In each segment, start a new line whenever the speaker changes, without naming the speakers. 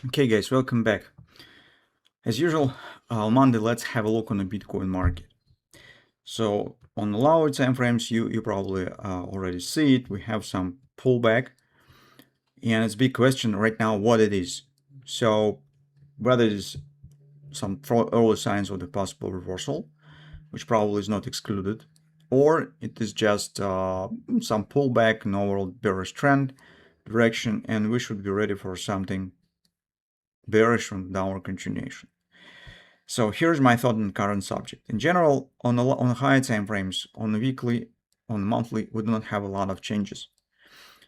Okay guys, welcome back. As usual, on Monday, let's have a look on the Bitcoin market. So on the lower time frames, you probably already see it. We have some pullback, and it's a big question right now what it is. So whether it is some early signs of the possible reversal, which probably is not excluded, or it is just some pullback in overall bearish trend direction, and we should be ready for something bearish on downward continuation. So here's my thought on the current subject. In general, on the higher time frames, on the weekly, on the monthly, we do not have a lot of changes.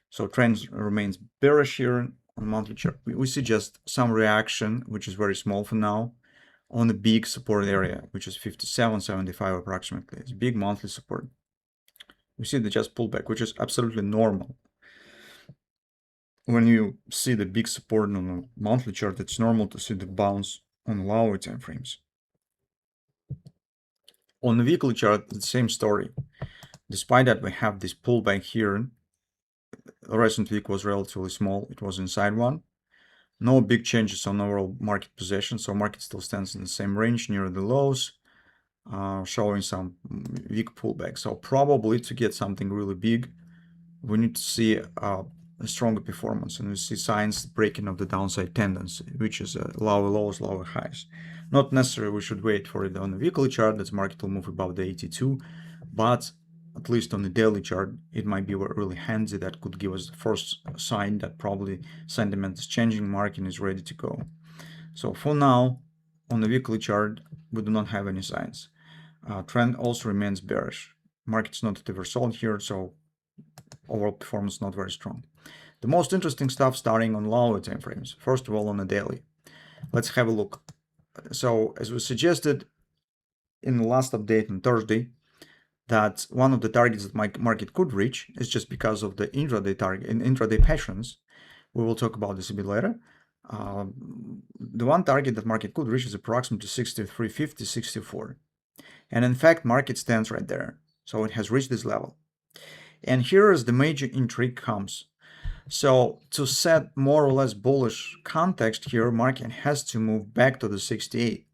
So trends remains bearish here on the monthly chart. We see just some reaction, which is very small for now, on the big support area, which is 57.75 approximately. It's big monthly support. We see the just pullback, which is absolutely normal. When you see the big support on the monthly chart, it's normal to see the bounce on the lower time frames. On the weekly chart, the same story. Despite that, we have this pullback here. The recent week was relatively small. It was inside one. No big changes on overall market position, so market still stands in the same range near the lows, showing some weak pullback. So probably to get something really big, we need to see a stronger performance, and we see signs breaking of the downside tendency, which is lower lows, lower highs. Not necessarily we should wait for it on the weekly chart that the market will move above the 82, but at least on the daily chart, it might be really handy. That could give us the first sign that probably sentiment is changing, market is ready to go. So for now, on the weekly chart, we do not have any signs. Trend also remains bearish. Market's not at oversold here, so overall performance not very strong. The most interesting stuff starting on lower time frames. First of all, on the daily. Let's have a look. So as we suggested in the last update on Thursday, that one of the targets that my market could reach is just because of the intraday target and intraday patterns. We will talk about this a bit later. The one target that market could reach is approximately 63.50, 64. And in fact, market stands right there. So it has reached this level. And here is the major intrigue comes. So to set more or less bullish context here, market has to move back to the 68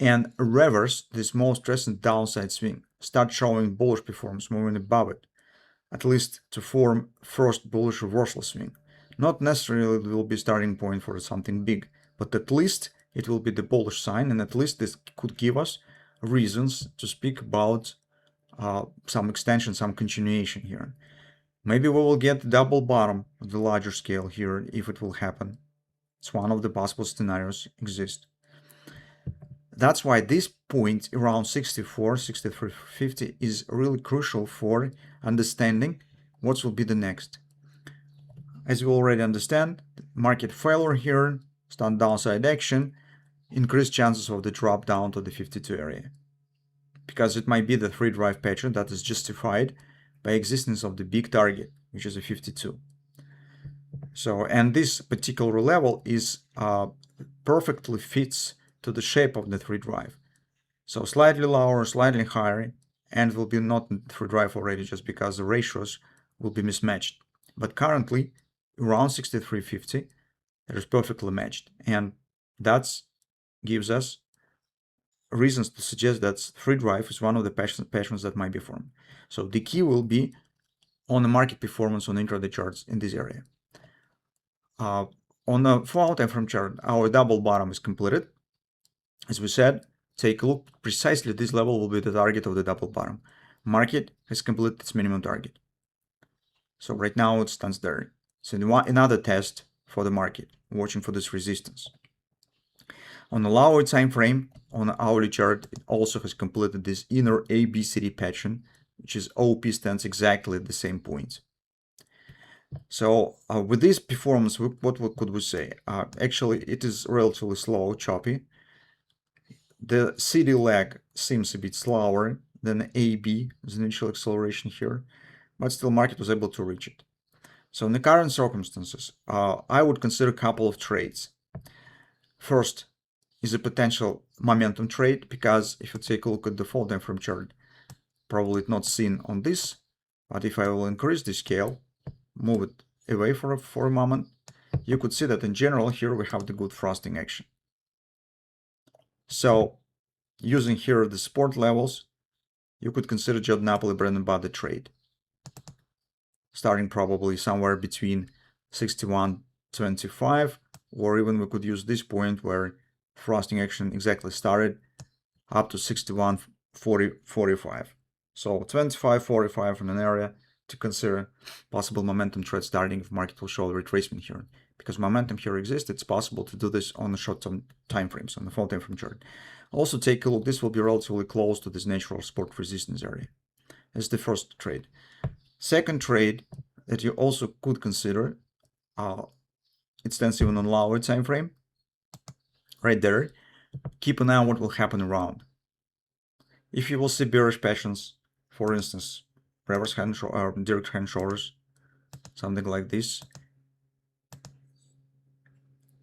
and reverse this most recent downside swing, start showing bullish performance, moving above it, at least to form first bullish reversal swing. Not necessarily it will be starting point for something big, but at least it will be the bullish sign, and at least this could give us reasons to speak about some extension, some continuation here. Maybe we will get double bottom of the larger scale here if it will happen. It's one of the possible scenarios exist. That's why this point around 64, 63.50 is really crucial for understanding what will be the next. As you already understand, market failure here, start downside action, increased chances of the drop down to the 52 area. Because it might be the 3 drive pattern that is justified by existence of the big target, which is a 52. So, and this particular level is perfectly fits to the shape of the 3 drive. So slightly lower, slightly higher, and will be not 3 drive already just because the ratios will be mismatched. But currently, around 63.50, it is perfectly matched. And that gives us reasons to suggest that 3 drive is one of the patterns that might be formed. So the key will be on the market performance on intraday charts in this area. On the 4-hour time frame chart, our double bottom is completed. As we said, take a look. Precisely this level will be the target of the double bottom. Market has completed its minimum target. So right now it stands there. So another test for the market, watching for this resistance. On the lower time frame, on the hourly chart, it also has completed this inner ABCD pattern, which is OP stands exactly at the same point. So with this performance, what could we say? Actually, it is relatively slow, choppy. The CD lag seems a bit slower than AB, the initial acceleration here, but still market was able to reach it. So in the current circumstances, I would consider a couple of trades. First is a potential momentum trade, because if you take a look at the fall time frame chart, probably it's not seen on this, but if I will increase the scale, move it away for a moment, you could see that in general here we have the good frosting action. So using here the support levels, you could consider Judd Napoli bread and butter trade, starting probably somewhere between 61.25, or even we could use this point where frosting action exactly started up to 61.45. So 25.45 in an area to consider possible momentum trade starting if market will show a retracement here. Because momentum here exists, it's possible to do this on the short-term time frames, on the 4 time frame chart. Also take a look, this will be relatively close to this natural support resistance area. That's the first trade. Second trade that you also could consider, it stands even on lower time frame, right there. Keep an eye on what will happen around. If you will see bearish patterns, for instance, reverse hand or direct hand shoulders, something like this,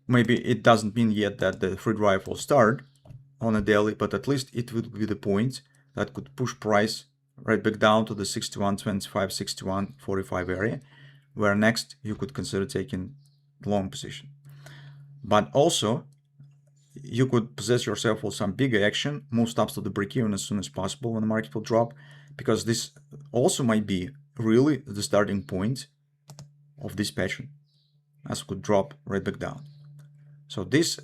maybe it doesn't mean yet that the free drive will start on a daily, but at least it would be the point that could push price right back down to the 61.25, 61.45 area, where next you could consider taking long position. But also, you could possess yourself with some bigger action, move stops to the break-even as soon as possible when the market will drop, because this also might be really the starting point of this pattern, as it could drop right back down. So this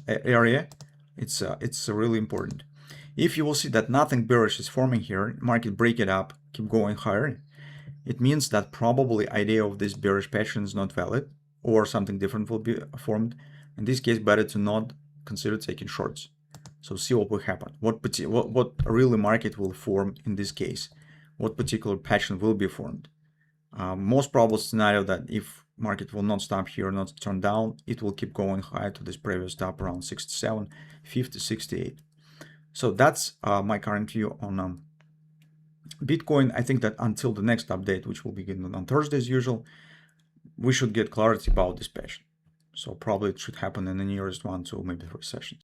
area, it's really important. If you will see that nothing bearish is forming here, market break it up, keep going higher, it means that probably idea of this bearish pattern is not valid, or something different will be formed. In this case, better to not consider taking shorts. So see what will happen. What really market will form in this case? What particular pattern will be formed? Most probable scenario that if market will not stop here, not turn down, it will keep going high to this previous top around 67, 50, 68. So that's my current view on Bitcoin. I think that until the next update, which will begin on Thursday as usual, we should get clarity about this pattern. So probably it should happen in the nearest 1 to maybe 3 sessions.